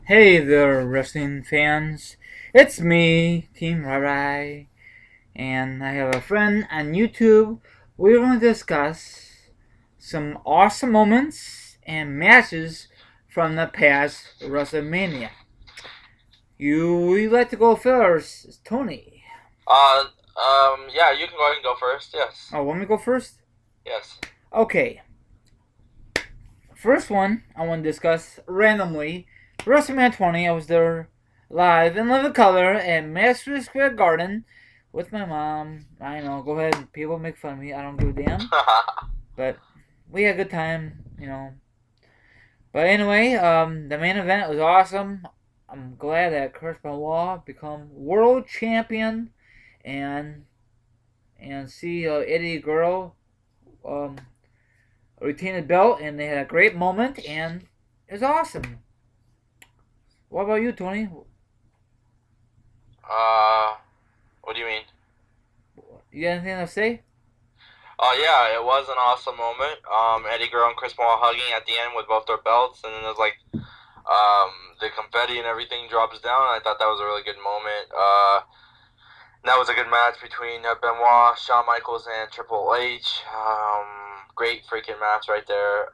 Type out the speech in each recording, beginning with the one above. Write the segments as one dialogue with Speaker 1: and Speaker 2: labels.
Speaker 1: Hey there, wrestling fans. It's me, Team Rai, and I have a friend on YouTube. We're going to discuss some awesome moments and matches from the past Wrestlemania. You like to go first, Tony.
Speaker 2: Yeah, you can go ahead and go first. Yes.
Speaker 1: Oh, want me to go first?
Speaker 2: Yes.
Speaker 1: Okay. First one I want to discuss randomly. WrestleMania 20. I was there live in living color at Madison Square Garden with my mom. I know, go ahead. People make fun of me. I don't give a damn. But we had a good time. But anyway, the main event was awesome. I'm glad that Chris Benoit become world champion and see Eddie Guerrero um, retain the belt, and they had a great moment, and it was awesome. What about you, Tony?
Speaker 2: uh, what do you mean?
Speaker 1: You got anything to say?
Speaker 2: Oh yeah, it was an awesome moment. Eddie Guerrero and Chris Paul hugging at the end with both their belts, and then there's like the confetti and everything drops down. I thought that was a really good moment. That was a good match between Benoit, Shawn Michaels, and Triple H. Great freaking match right there.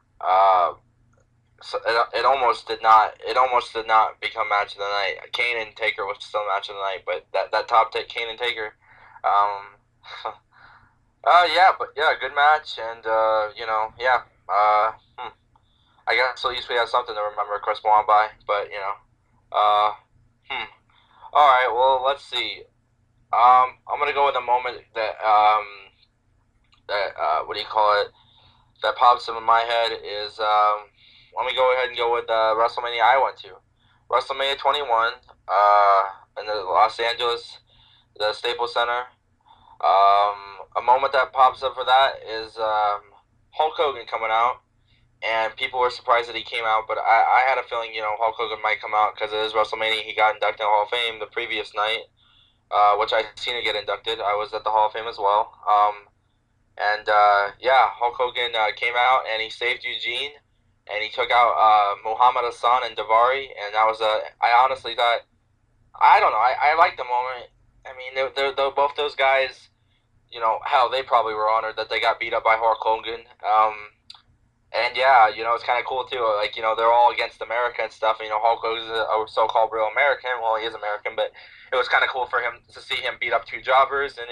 Speaker 2: So it almost did not. It almost did not become match of the night. Kane and Taker was still match of the night, but that top take Kane and Taker. Um, yeah, but yeah, good match, and yeah. I guess at least we have something to remember Chris Benoit by. But uh, hmm. All right, well, let's see. I'm gonna go with a moment that what do you call it? That pops in my head is let me go ahead and go with WrestleMania I went to. WrestleMania 21 in the Los Angeles, the Staples Center. A moment that pops up for that is Hulk Hogan coming out, and people were surprised that he came out, but I had a feeling, Hulk Hogan might come out because it is WrestleMania. He got inducted in the Hall of Fame the previous night, which I seen him get inducted. I was at the Hall of Fame as well. And yeah, Hulk Hogan came out and he saved Eugene, and he took out Muhammad Hassan and Davari, and that was I honestly thought, I don't know, I liked the moment. I mean, they're both those guys. Hell, they probably were honored that they got beat up by Hulk Hogan. And yeah, it's kind of cool too. Like, they're all against America and stuff. And, Hulk Hogan's a so-called real American. Well, he is American, but it was kind of cool for him to see him beat up two jobbers, and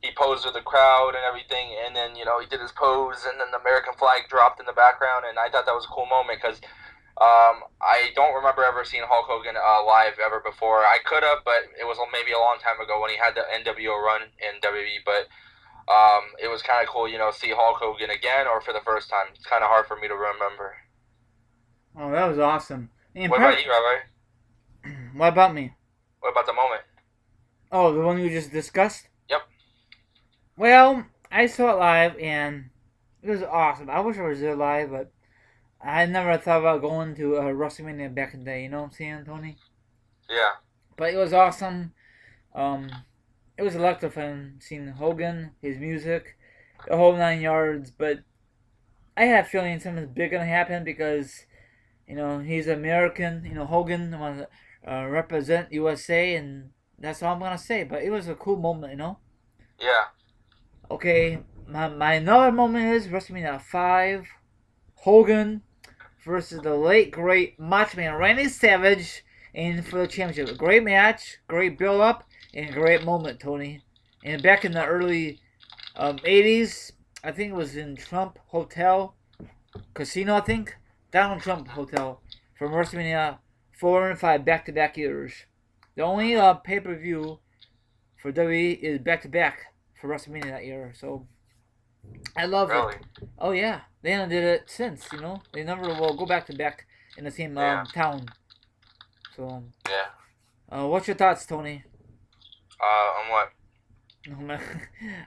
Speaker 2: he posed with the crowd and everything, and then he did his pose, and then the American flag dropped in the background, and I thought that was a cool moment because I don't remember ever seeing Hulk Hogan live ever before. I could have, but it was maybe a long time ago when he had the NWO run in WWE. But it was kind of cool, see Hulk Hogan again or for the first time. It's kind of hard for me to remember.
Speaker 1: Oh, that was awesome. And
Speaker 2: What about you, Rabbi?
Speaker 1: what about me?
Speaker 2: What about the moment?
Speaker 1: Oh, the one you just discussed?
Speaker 2: Yep.
Speaker 1: Well, I saw it live and it was awesome. I wish I was there live, but I never thought about going to WrestleMania back in the day. You know what I'm saying, Tony?
Speaker 2: Yeah.
Speaker 1: But it was awesome. Um, it was electrifying seeing Hogan, his music, the whole 9 yards. But I had a feeling something's big gonna happen because he's American. Hogan wants to represent USA, and that's all I'm gonna say. But it was a cool moment.
Speaker 2: Yeah.
Speaker 1: Okay, my another moment is WrestleMania 5, Hogan versus the late great Macho Man Randy Savage, and for the championship. A great match, great build up, and great moment, Tony. And back in the early 80s, I think it was in Trump Hotel Casino, I think. Donald Trump Hotel from WrestleMania 4 and 5 back to back years. The only pay per view for WWE is back to back for WrestleMania that year. So I love it.
Speaker 2: Really?
Speaker 1: Oh yeah, they haven't did it since. They never will go back to back in the same
Speaker 2: Yeah.
Speaker 1: town. So,
Speaker 2: Yeah.
Speaker 1: what's your thoughts, Tony?
Speaker 2: On what?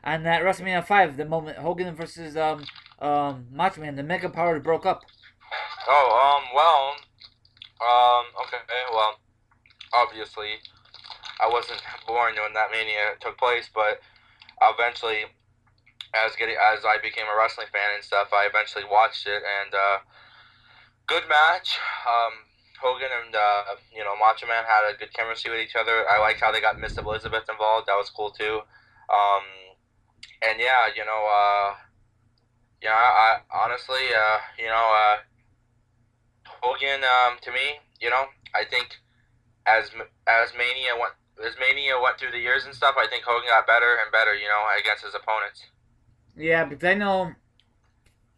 Speaker 1: On that WrestleMania 5, the moment Hogan versus Macho Man, the Mega Powers broke up.
Speaker 2: Oh, okay, well, obviously, I wasn't born when that mania took place, but eventually, as I became a wrestling fan and stuff, I eventually watched it, and good match. Hogan and Macho Man had a good chemistry with each other. I liked how they got Miss Elizabeth involved. That was cool too. Um, and yeah, I honestly, Hogan, to me, I think as as Mania went through the years and stuff, I think Hogan got better and better, against his opponents.
Speaker 1: Yeah, because I know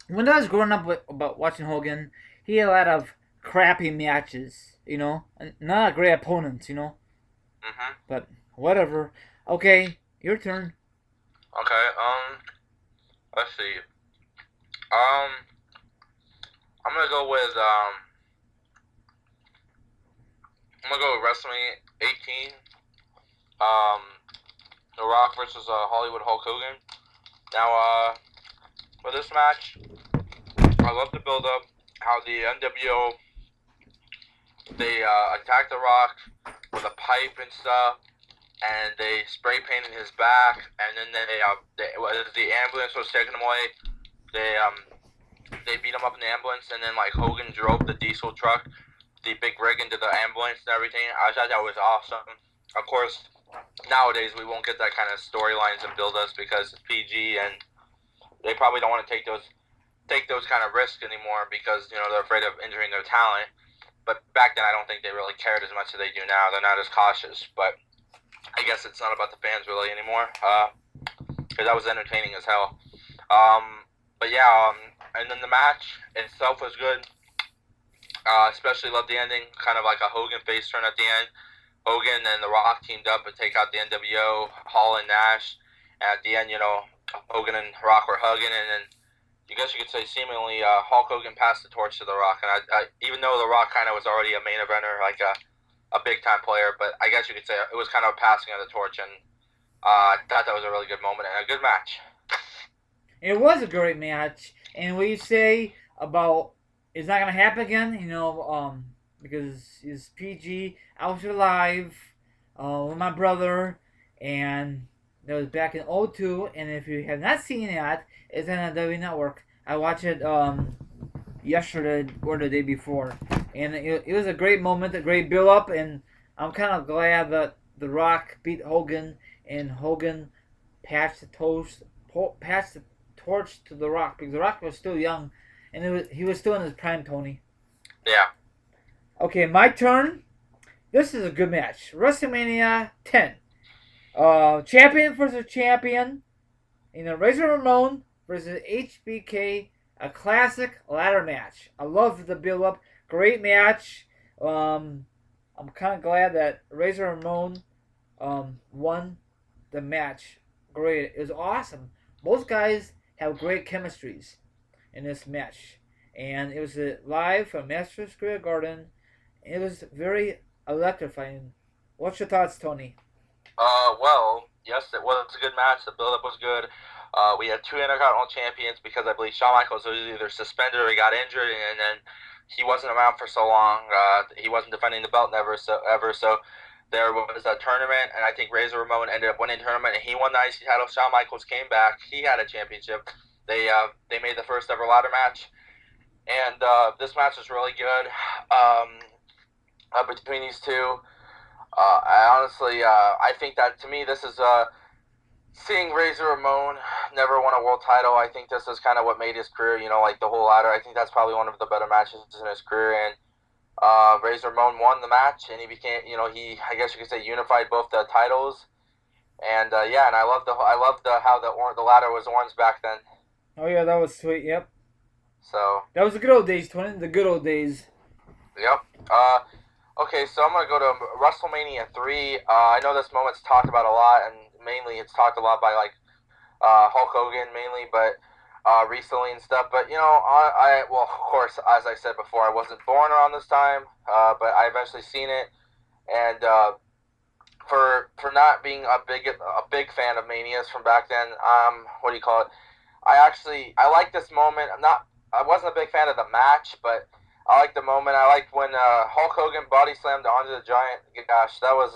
Speaker 1: when I was growing up about watching Hogan, he had a lot of crappy matches, and not great opponents,
Speaker 2: Mhm.
Speaker 1: But whatever. Okay, your turn.
Speaker 2: Okay. Let's see. Um, I'm gonna go with WrestleMania 18. Um, The Rock versus Hollywood Hulk Hogan. Now, for this match, I love the build up. How the NWO they attacked The Rock with a pipe and stuff, and they spray painted his back, and then as the ambulance was taking him away, they beat him up in the ambulance, and then like Hogan drove the diesel truck, the big rig into the ambulance and everything. I thought that was awesome. Of course, nowadays we won't get that kind of storylines and build ups because it's PG, and they probably don't want to take those kind of risks anymore because they're afraid of injuring their talent. But back then, I don't think they really cared as much as they do now. They're not as cautious. But I guess it's not about the fans really anymore. Because that was entertaining as hell. But yeah, and then the match itself was good. Especially loved the ending, kind of like a Hogan face turn at the end. Hogan and The Rock teamed up to take out the NWO, Hall and Nash. And at the end, Hogan and Rock were hugging, and then I guess you could say seemingly Hulk Hogan passed the torch to The Rock. And even though The Rock kind of was already a main eventer, like a big time player, but I guess you could say it was kind of a passing of the torch, and I thought that was a really good moment and a good match.
Speaker 1: It was a great match, and what you say about it's not gonna happen again, because it's PG. I was alive with my brother, and that was back in '02. And if you have not seen that, it's on the W Network. I watched it yesterday or the day before, and it was a great moment, a great build up, and I'm kind of glad that The Rock beat Hogan, and Hogan passed passed the torch to The Rock, because The Rock was still young, and he was still in his prime, Tony.
Speaker 2: Yeah.
Speaker 1: Okay, my turn. This is a good match. WrestleMania 10. Champion versus champion. Razor Ramon versus HBK. A classic ladder match. I love the build up. Great match. I'm kind of glad that Razor Ramon won the match. Great. It was awesome. Both guys have great chemistries in this match. And it was live from Madison Square Garden. It was very electrifying. What's your thoughts, Tony?
Speaker 2: Well, yes, it was a good match. The build-up was good. We had two Intercontinental champions because I believe Shawn Michaels was either suspended or he got injured, and then he wasn't around for so long. He wasn't defending the belt ever. So there was a tournament, and I think Razor Ramon ended up winning the tournament, and he won the IC title. Shawn Michaels came back. He had a championship. They made the first ever ladder match, and this match was really good. Between these two. I think that to me, this is seeing Razor Ramon never won a world title. I think this is kind of what made his career, like the whole ladder. I think that's probably one of the better matches in his career. And Razor Ramon won the match, and he became, I guess you could say, unified both the titles. And yeah, and I loved how the ladder was orange back then.
Speaker 1: Oh yeah, that was sweet. Yep.
Speaker 2: So
Speaker 1: that was the good old days, Tony. The good old days.
Speaker 2: Yep. Okay, so I'm going to go to WrestleMania 3. I know this moment's talked about a lot, and mainly it's talked a lot by, Hulk Hogan, mainly, but recently and stuff. But, well, of course, as I said before, I wasn't born around this time, but I eventually seen it. And for not being a big fan of Manias from back then, what do you call it? I like this moment. I wasn't a big fan of the match, but I like the moment. I liked when Hulk Hogan body slammed Andre the Giant. Gosh, that was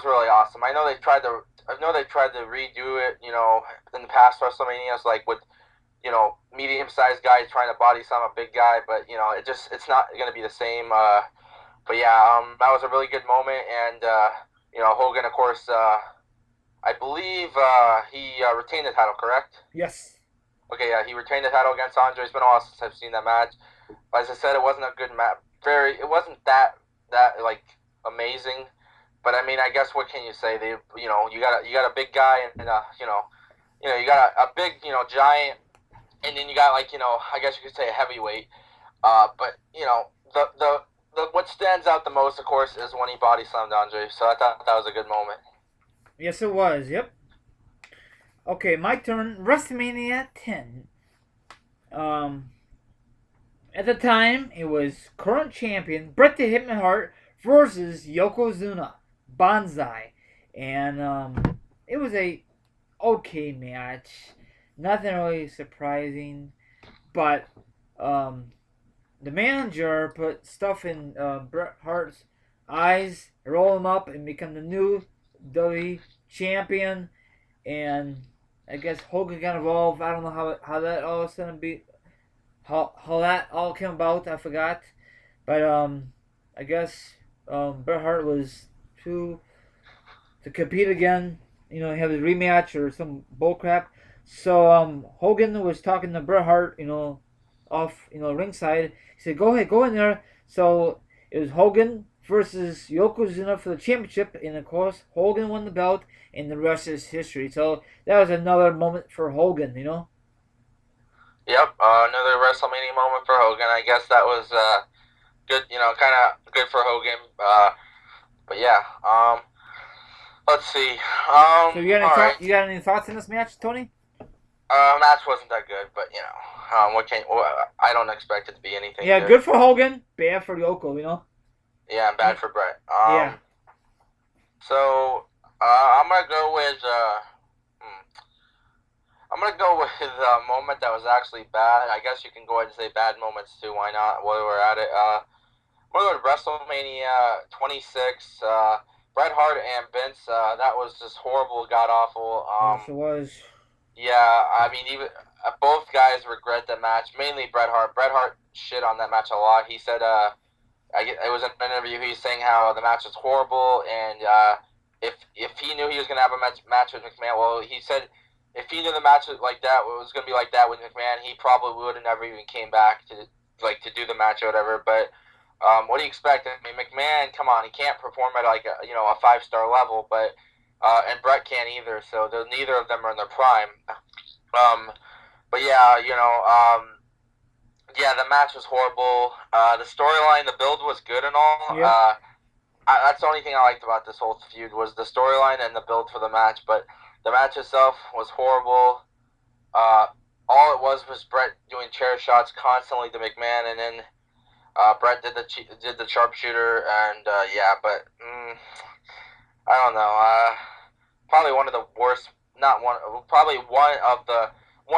Speaker 2: really awesome. I know they tried to redo it, in the past WrestleManias, like with, medium-sized guy trying to body slam a big guy, but it's not going to be the same. But yeah, that was a really good moment, and Hogan, of course, I believe he retained the title, correct?
Speaker 1: Yes.
Speaker 2: Okay, yeah, he retained the title against Andre. It's been a while since I've seen that match. But as I said, it wasn't a good match. It wasn't that like amazing. But I mean, I guess what can you say? You got a big guy and you got a big giant, and then you got I guess you could say a heavyweight. But the what stands out the most, of course, is when he body slammed Andre. So I thought that was a good moment.
Speaker 1: Yes, it was. Yep. Okay, my turn. WrestleMania 10. Um, at the time, it was current champion Bret the Hitman Hart versus Yokozuna Banzai, and it was a okay match. Nothing really surprising, but the manager put stuff in Bret Hart's eyes, roll him up, and become the new WWE champion. And I guess Hogan got involved. I don't know how that all of a sudden be how that all came about. I forgot, but I guess Bret Hart was to compete again. Have a rematch or some bullcrap. So Hogan was talking to Bret Hart. Off ringside. He said, "Go ahead, go in there." So it was Hogan versus Yokozuna for the championship, and of course Hogan won the belt, and the rest is history. So that was another moment for Hogan.
Speaker 2: Yep, another WrestleMania moment for Hogan. I guess that was good. Kind of good for Hogan. But yeah. Let's see.
Speaker 1: So you got any thoughts on this match, Tony?
Speaker 2: Match wasn't that good, but I don't expect it to be anything.
Speaker 1: Yeah, good for Hogan, bad for Yoko.
Speaker 2: Yeah, and bad for Bret.
Speaker 1: Yeah.
Speaker 2: So I'm gonna go with a moment that was actually bad. I guess you can go ahead and say bad moments too. Why not? While we're at it, I'm gonna go to WrestleMania 26. Bret Hart and Vince. That was just horrible, god awful.
Speaker 1: Yes, it was.
Speaker 2: Yeah, I mean, even both guys regret the match. Mainly Bret Hart. Bret Hart shit on that match a lot. He said, it was an interview. He was saying how the match was horrible, and if he knew he was gonna have a match with McMahon, well, he said if he knew the match was like that, it was gonna be like that with McMahon, he probably would have never even came back to do the match or whatever. But what do you expect? I mean, McMahon, come on, he can't perform at like a 5-star level, but. And Bret can't either, so neither of them are in their prime. But yeah, yeah, the match was horrible. The storyline, the build was good and all.
Speaker 1: Yep.
Speaker 2: That's the only thing I liked about this whole feud was the storyline and the build for the match. But the match itself was horrible. All it was Bret doing chair shots constantly to McMahon, and then Bret did the sharpshooter, and yeah, but I don't know. Probably one of the worst. Not one. Probably one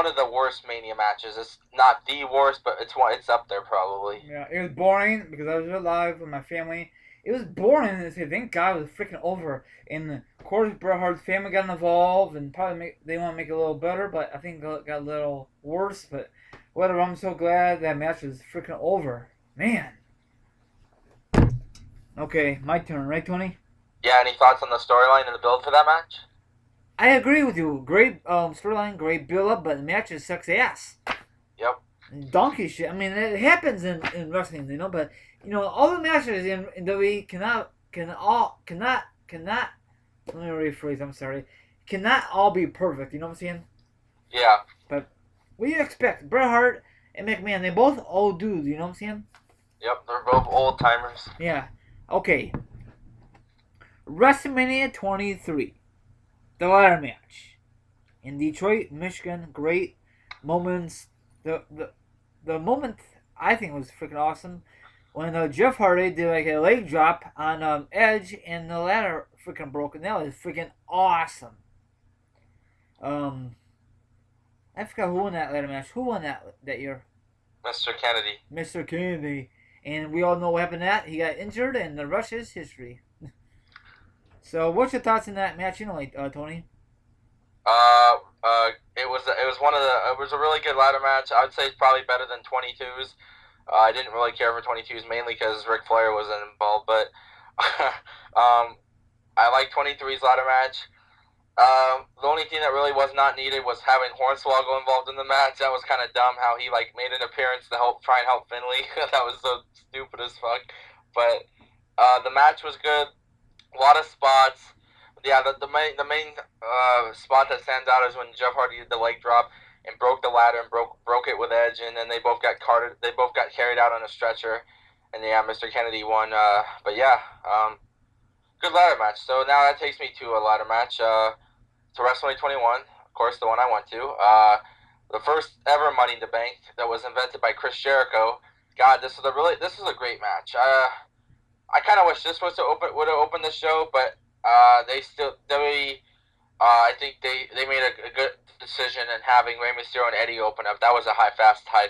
Speaker 2: of the worst Mania matches. It's not the worst, but it's up there probably.
Speaker 1: Yeah, it was boring because I was live with my family. It was boring. And thank God it was freaking over. And of course, Bret Hart's family got involved, and probably they want to make it a little better, but I think it got a little worse. But whatever. I'm so glad that match was freaking over. Man. Okay, my turn, right, Tony?
Speaker 2: Yeah, any thoughts on the storyline and the build for that match?
Speaker 1: I agree with you. Great storyline, great build up, but the match just sucks ass.
Speaker 2: Yep.
Speaker 1: Donkey shit. I mean, it happens in wrestling, but all the matches in WWE cannot. Let me rephrase. I'm sorry. Cannot all be perfect. You know what I'm saying?
Speaker 2: Yeah.
Speaker 1: But what do you expect? Bret Hart and McMahon, they both old dudes. You know what I'm saying?
Speaker 2: Yep, they're both old timers.
Speaker 1: Yeah. Okay. WrestleMania 23, the ladder match in Detroit, Michigan. Great moments. The moment I think was freaking awesome when Jeff Hardy did like a leg drop on Edge and the ladder freaking broke, and that was freaking awesome. I forgot who won that ladder match. Who won that year?
Speaker 2: Mr. Kennedy.
Speaker 1: Mr. Kennedy, and we all know what happened. He got injured, and the rest is history. So, what's your thoughts on that match, Tony?
Speaker 2: It was one of the it was a really good ladder match. I'd say it's probably better than 22s. I didn't really care for 22s mainly because Ric Flair wasn't involved, but I like 23's ladder match. The only thing that really was not needed was having Hornswoggle involved in the match. That was kind of dumb how he like made an appearance to help try and help Finley. That was so stupid as fuck. But the match was good. A lot of spots. Yeah, the main spot that stands out is when Jeff Hardy did the leg drop and broke the ladder and broke it with Edge, and then they both got carted. They both got carried out on a stretcher, and yeah, Mr. Kennedy won. But yeah, good ladder match. So now that takes me to a ladder match. To WrestleMania 21, of course, the one I went to. The first ever Money in the Bank that was invented by Chris Jericho. God, this is a great match. I kind of wish this would have opened the show, but I think they made a good decision in having Rey Mysterio and Eddie open up. That was a high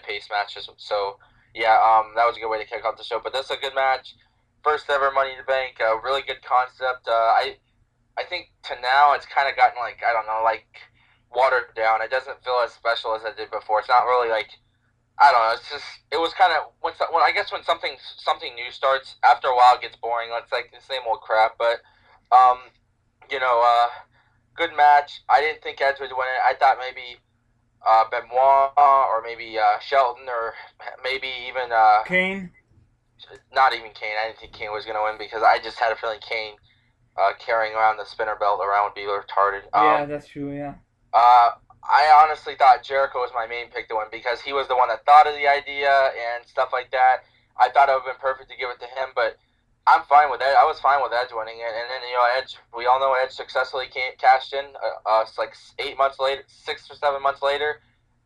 Speaker 2: paced match. So yeah, that was a good way to kick off the show. But this is a good match. First ever Money in the Bank. Really good concept. I think to now it's kind of gotten like, I don't know, like watered down. It doesn't feel as special as it did before. It's not really like, I don't know. It's just, it was kind of when I guess when something new starts, after a while it gets boring. It's like the same old crap. But um, you know, good match. I didn't think Edge would win it. I thought maybe Benoit or maybe Shelton or maybe even
Speaker 1: Kane.
Speaker 2: not even Kane. I didn't think Kane was gonna win because I just had a feeling Kane carrying around the spinner belt around would be retarded.
Speaker 1: Yeah, that's true. Yeah.
Speaker 2: I honestly thought Jericho was my main pick to win because he was the one that thought of the idea and stuff like that. I thought it would have been perfect to give it to him, but I'm fine with it. I was fine with Edge winning it, and then Edge. We all know Edge successfully cashed in. It's like 8 months later, 6 or 7 months later,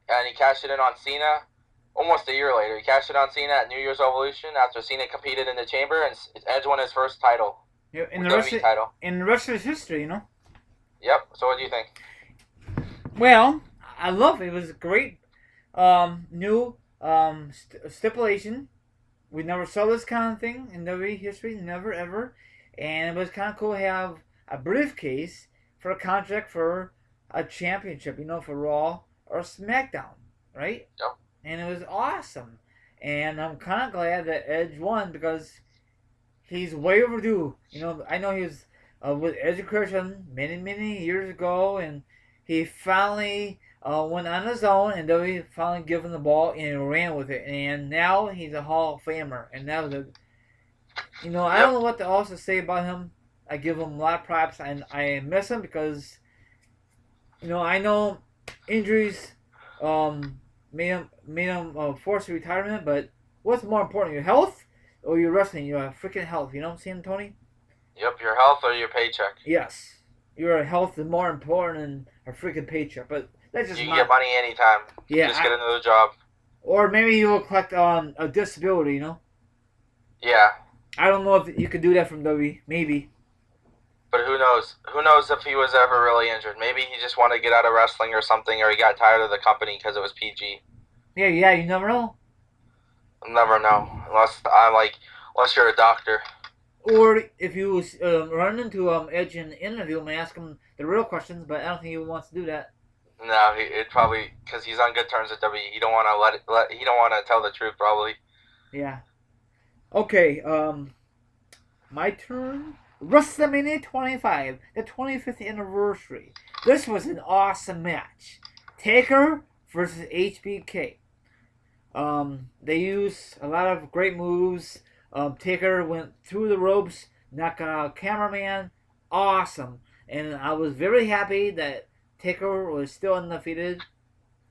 Speaker 2: and he cashed it in on Cena. Almost a year later, he cashed it on Cena at New Year's Evolution after Cena competed in the Chamber, and Edge won his first title.
Speaker 1: Yeah, in the rest of his history,
Speaker 2: Yep. So what do you think?
Speaker 1: Well, I love it. It was a great new stipulation. We never saw this kind of thing in WWE history, never ever. And it was kind of cool to have a briefcase for a contract for a championship, for Raw or SmackDown, right?
Speaker 2: Yep.
Speaker 1: And it was awesome. And I'm kind of glad that Edge won because he's way overdue. I know he was with Education many years ago, and he finally went on his own, and then he finally gave him the ball and ran with it. And now he's a Hall of Famer. And that was I don't know what to also say about him. I give him a lot of props, and I miss him because, I know injuries made him forced retirement, but what's more important, your health or your wrestling? Your freaking health. You know what I'm saying, Tony?
Speaker 2: Yep, your health or your paycheck.
Speaker 1: Yes. Your health is more important than a freaking paycheck, but that's just
Speaker 2: you can get money anytime.
Speaker 1: Yeah,
Speaker 2: just get another job.
Speaker 1: Or maybe you will collect a disability,
Speaker 2: Yeah.
Speaker 1: I don't know if you could do that from WWE. Maybe.
Speaker 2: But who knows? Who knows if he was ever really injured? Maybe he just wanted to get out of wrestling or something, or he got tired of the company because it was PG.
Speaker 1: Yeah, you never know.
Speaker 2: I'll never know unless you're a doctor.
Speaker 1: Or if you run into Edge in an interview and ask him the real questions, but I don't think he wants to do that.
Speaker 2: No, it probably because he's on good terms with WWE. He don't want to he don't want to tell the truth probably.
Speaker 1: Yeah. Okay. My turn. WrestleMania 25, the 25th anniversary. This was an awesome match. Taker versus HBK. They used a lot of great moves. Taker went through the ropes, knocked out a cameraman. Awesome. And I was very happy that Taker was still undefeated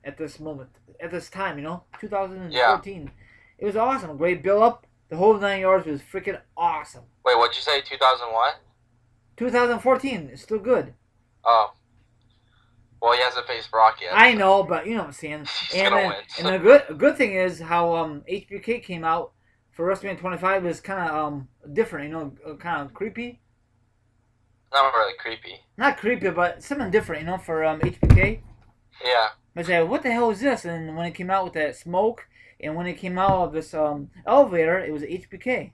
Speaker 1: at this moment. At this time, 2014. Yeah. It was awesome. Great build up. The whole 9 yards was freaking awesome.
Speaker 2: Wait, what'd you say? 2001?
Speaker 1: 2014. It's still good.
Speaker 2: Oh. Well, he hasn't faced Brock yet.
Speaker 1: I know, but you know what I'm saying.
Speaker 2: He's gonna win.
Speaker 1: And the good thing is how HBK came out for WrestleMania 25 was kind of different, kind of creepy.
Speaker 2: Not really creepy.
Speaker 1: Not creepy, but something different, for HBK.
Speaker 2: Yeah.
Speaker 1: I said, what the hell is this? And when it came out with that smoke, and when it came out of this elevator, it was HBK.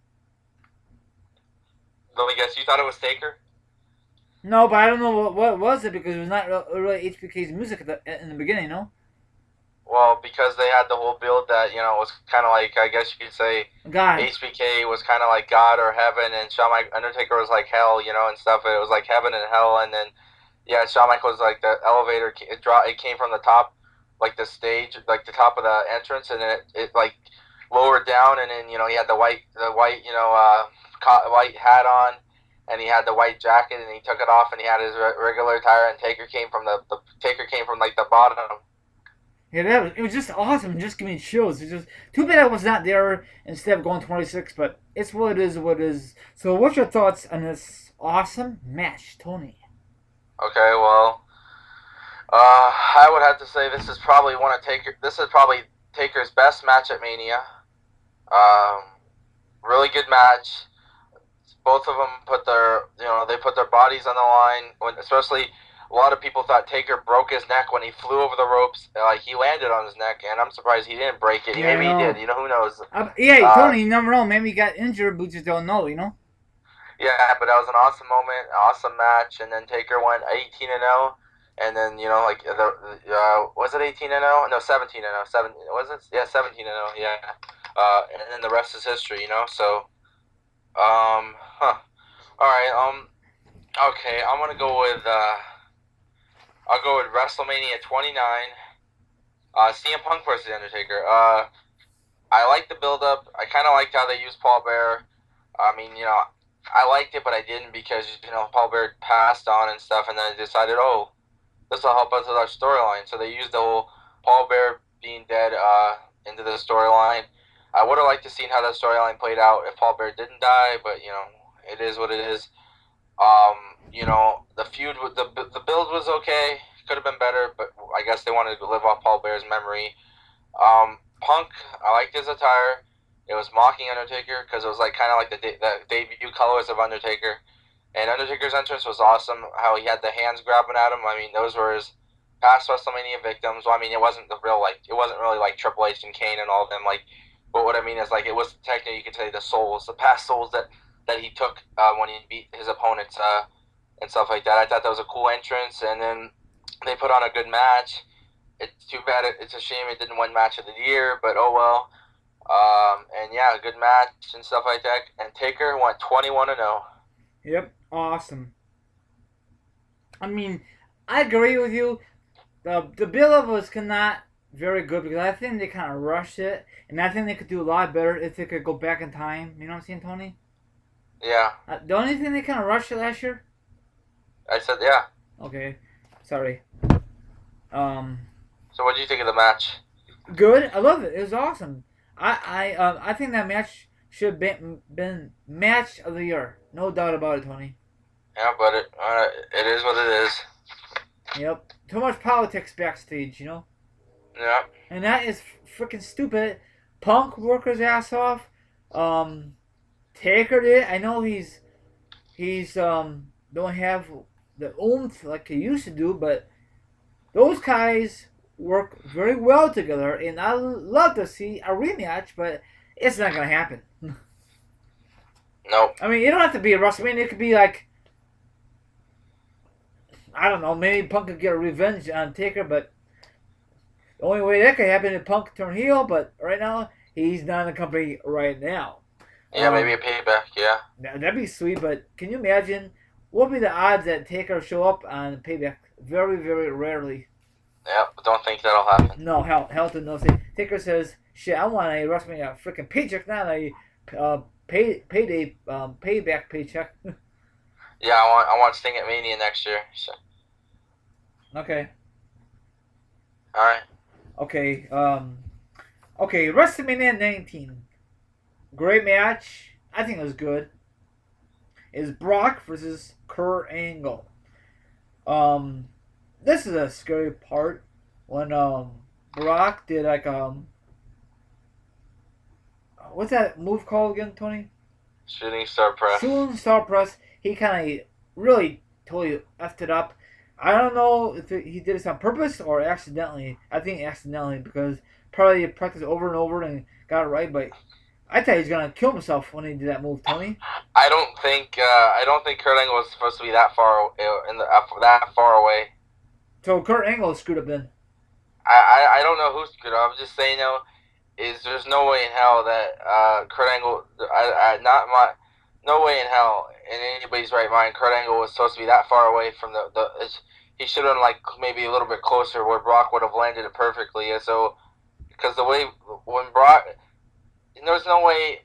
Speaker 2: Let me guess, you thought it was Taker?
Speaker 1: No, but I don't know what was it because it was not really HBK's music in the beginning, no?
Speaker 2: Well, because they had the whole build that it was kind of like, I guess you could say
Speaker 1: God.
Speaker 2: HBK was kind of like God or heaven, and Undertaker was like hell, and stuff. It was like heaven and hell, and then yeah, Shawn Michaels like the elevator. It came from the top, like the stage, like the top of the entrance, and it like lowered down, and then he had the white white hat on, and he had the white jacket, and he took it off, and he had his regular attire, and Taker came from the Taker came from like the bottom.
Speaker 1: Yeah, it was just awesome. It just gave me chills. It's just too bad I was not there instead of going 26, but it's what it is. What it is. So, what's your thoughts on this awesome match, Tony?
Speaker 2: Okay, well, I would have to say this is probably one of Taker. This is probably Taker's best match at Mania. Um, really good match. Both of them they put their bodies on the line. Especially a lot of people thought Taker broke his neck when he flew over the ropes. Like he landed on his neck, and I'm surprised he didn't break it.
Speaker 1: Yeah, I
Speaker 2: Maybe he
Speaker 1: know.
Speaker 2: did. Who knows?
Speaker 1: Yeah,
Speaker 2: Uh,
Speaker 1: Tony, you never know. Maybe he got injured, we just don't know.
Speaker 2: yeah, but that was an awesome moment, awesome match, and then Taker went 18-0. And then like was it 18-0? No, 17-0. Was it? Yeah, 17-0. Yeah. And then the rest is history. So huh. All right. Okay, I'll go with WrestleMania 29. CM Punk versus Undertaker. I like the build up. I kind of liked how they used Paul Bearer. I mean, I liked it, but I didn't because Paul Bearer passed on and stuff, and then I decided, oh, this will help us with our storyline. So they used the whole Paul Bearer being dead into the storyline. I would have liked to seen how that storyline played out if Paul Bearer didn't die, but it is what it is. The feud with the build was okay. Could have been better, but I guess they wanted to live off Paul Bear's memory. Punk, I liked his attire. It was mocking Undertaker because it was like kind of like the debut colors of Undertaker. And Undertaker's entrance was awesome. How he had the hands grabbing at him. I mean, those were his past WrestleMania victims. Well, I mean, it wasn't it wasn't really like Triple H and Kane and all of them. Like, but what I mean is like it was technically you could say the souls, the past souls that he took when he beat his opponents and stuff like that. I thought that was a cool entrance, and then they put on a good match. It's too bad. It's a shame it didn't win Match of the Year, but oh well. And yeah, a good match and stuff like that. And Taker went 21-0.
Speaker 1: Yep, awesome. I mean, I agree with you. The build-up was not very good because I think they kind of rushed it, and I think they could do a lot better if they could go back in time. You know what I'm saying, Tony?
Speaker 2: Yeah,
Speaker 1: The only thing they kind of rushed it last year.
Speaker 2: I said yeah.
Speaker 1: Okay, sorry. Um,
Speaker 2: So what do you think of the match?
Speaker 1: Good. I love it. It was awesome. I think that match should have been match of the year. No doubt about it, Tony.
Speaker 2: Yeah, but it is what it is.
Speaker 1: Yep. Too much politics backstage.
Speaker 2: Yeah.
Speaker 1: And that is freaking stupid. Punk worked his ass off. Taker did. I know he's don't have the oomph like he used to do, but those guys work very well together, and I love to see a rematch, but it's not gonna happen.
Speaker 2: Nope.
Speaker 1: I mean, it don't have to be a WrestleMania. It could be like, I don't know, maybe Punk could get a revenge on Taker, but the only way that could happen is Punk turn heel. But right now, he's not in the company right now.
Speaker 2: Yeah, maybe a payback. Yeah.
Speaker 1: That'd be sweet, but can you imagine what would be the odds that Taker show up on Payback? Very, very rarely.
Speaker 2: Yeah, but don't think that'll happen.
Speaker 1: No, hell to no. Taker says, "Shit, I want a WrestleMania freaking paycheck, not a payday payback paycheck."
Speaker 2: Yeah, I want Sting at Mania next year. So.
Speaker 1: Okay.
Speaker 2: All right.
Speaker 1: Okay. Okay. WrestleMania 19. Great match. I think it was good. Is Brock versus Kurt Angle. This is a scary part when Brock did like what's that move called again, Tony?
Speaker 2: Shooting Star Press.
Speaker 1: Shooting Star Press. He kind of really totally effed it up. I don't know if he did this on purpose or accidentally. I think accidentally because probably he practiced over and over and got it right, but I thought he was gonna kill himself when he did that move, Tony.
Speaker 2: I don't think Kurt Angle was supposed to be that far that far away.
Speaker 1: So Kurt Angle is screwed up then.
Speaker 2: I don't know who screwed up. I'm just saying, is there's no way in hell that Kurt Angle, not my, no way in hell in anybody's right mind, Kurt Angle was supposed to be that far away from he should have been like maybe a little bit closer where Brock would have landed it perfectly. So, because the way when Brock, there's no way.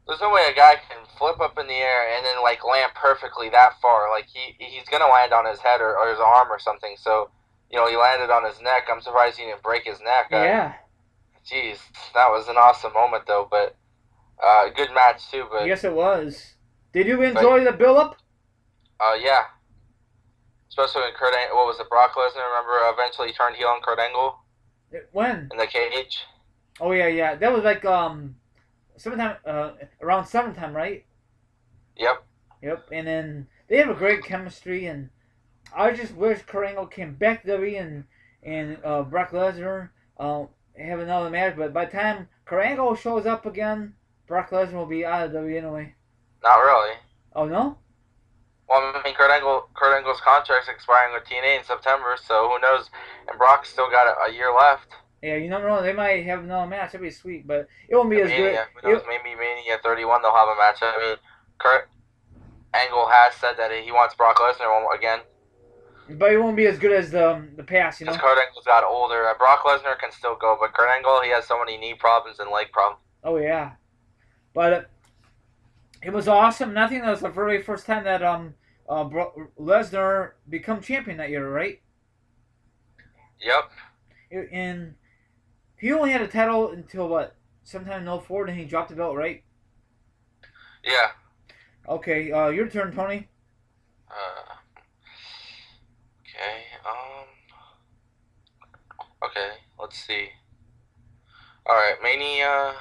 Speaker 2: There's no way a guy can flip up in the air and then like land perfectly that far. Like he's gonna land on his head or his arm or something. So, he landed on his neck. I'm surprised he didn't break his neck.
Speaker 1: Yeah.
Speaker 2: Jeez, that was an awesome moment though. But good match too. But
Speaker 1: Yes, it was. Did you enjoy the build-up?
Speaker 2: yeah, especially when what was it, Brock Lesnar? Remember, eventually turned heel on Kurt Angle
Speaker 1: When?
Speaker 2: in the cage.
Speaker 1: Oh yeah, yeah. That was like sometime around summertime, right?
Speaker 2: Yep.
Speaker 1: Yep. And then they have a great chemistry, and I just wish Kurt Angle came back to WWE and Brock Lesnar have another match. But by the time Kurt Angle shows up again, Brock Lesnar will be out of WWE anyway.
Speaker 2: Not really.
Speaker 1: Oh no?
Speaker 2: Well, I mean, Kurt Angle's contract's expiring with TNA in September, so who knows? And Brock's still got a year left.
Speaker 1: Yeah, you never know. They might have another match. That'd be sweet, but it won't be as
Speaker 2: Mania,
Speaker 1: good.
Speaker 2: who knows? Maybe Mania 31 they'll have a match. I mean, Kurt Angle has said that he wants Brock Lesnar again.
Speaker 1: But it won't be as good as the past, you know.
Speaker 2: Because Kurt Angle's got older. Brock Lesnar can still go, but Kurt Angle, he has so many knee problems and leg problems.
Speaker 1: Oh yeah, but it was awesome. And I think that was the very first time that Lesnar become champion that year, right?
Speaker 2: Yep.
Speaker 1: And he only had a title until what? Sometime in 04, and he dropped the belt, right?
Speaker 2: Yeah.
Speaker 1: Okay, your turn, Tony.
Speaker 2: Okay. Okay. Let's see. All right, Mania.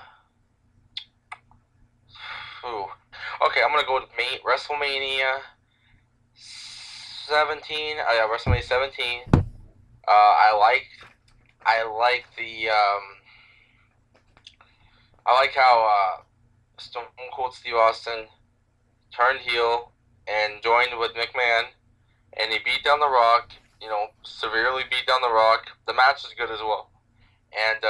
Speaker 2: Ooh. Okay, I'm gonna go with WrestleMania 17. Yeah, WrestleMania 17. I like how Stone Cold Steve Austin turned heel and joined with McMahon, and he beat down The Rock. Severely beat down The Rock. The match was good as well, and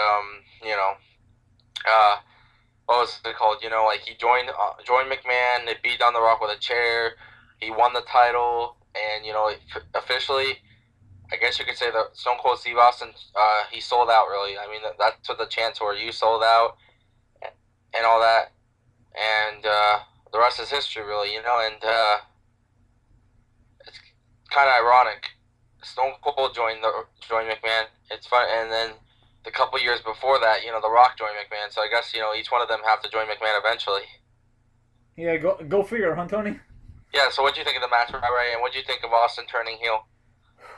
Speaker 2: what was it called? Like he joined McMahon. They beat down The Rock with a chair. He won the title, and officially, I guess you could say that Stone Cold Steve Austin, he sold out. Really, I mean that's what the chants were. You sold out, and all that, and the rest is history, really. And it's kind of ironic. Stone Cold joined McMahon. It's fun, and then the couple years before that, The Rock joined McMahon. So I guess each one of them have to join McMahon eventually.
Speaker 1: Yeah, go figure, huh, Tony?
Speaker 2: Yeah. So what do you think of the match, Ray? And what do you think of Austin turning heel?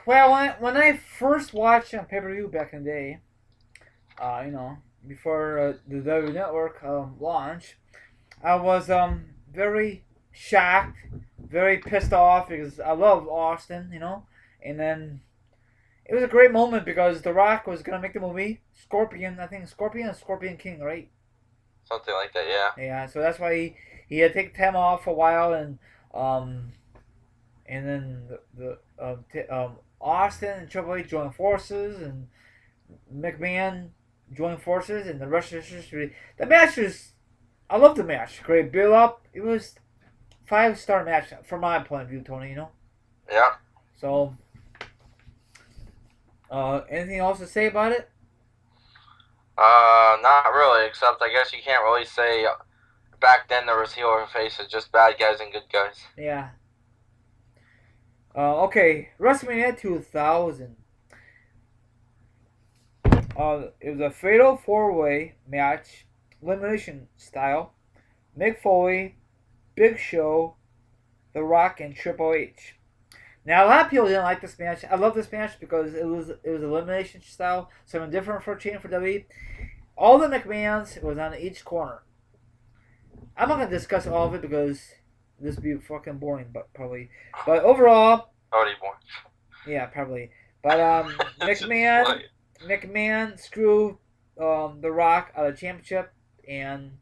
Speaker 1: Well, when I first watched on pay-per-view back in the day, before the WWE Network launch, I was very shocked, very pissed off because I love Austin, and then it was a great moment because The Rock was gonna make the movie Scorpion. I think Scorpion and Scorpion King, right?
Speaker 2: Something like that, yeah.
Speaker 1: Yeah, so that's why he had to take time off for a while, and then Austin and Triple H joined forces, and McMahon joined forces, and the rest is history. The match was, I love the match. Great build up. It was 5-star match from my point of view, Tony.
Speaker 2: Yeah.
Speaker 1: So, anything else to say about it?
Speaker 2: Not really, except I guess you can't really say back then there was heel or face, it's just bad guys and good guys.
Speaker 1: Yeah. Okay, WrestleMania 2000. It was a fatal 4-way match, elimination style. Mick Foley, Big Show, The Rock, and Triple H. Now a lot of people didn't like this match. I love this match because it was elimination style, something different for chain for WWE. All the McMahons was on each corner. I'm not gonna discuss all of it because this would be fucking boring, but overall,
Speaker 2: Already boring.
Speaker 1: Yeah, probably. But McMahon screwed The Rock out of the championship, and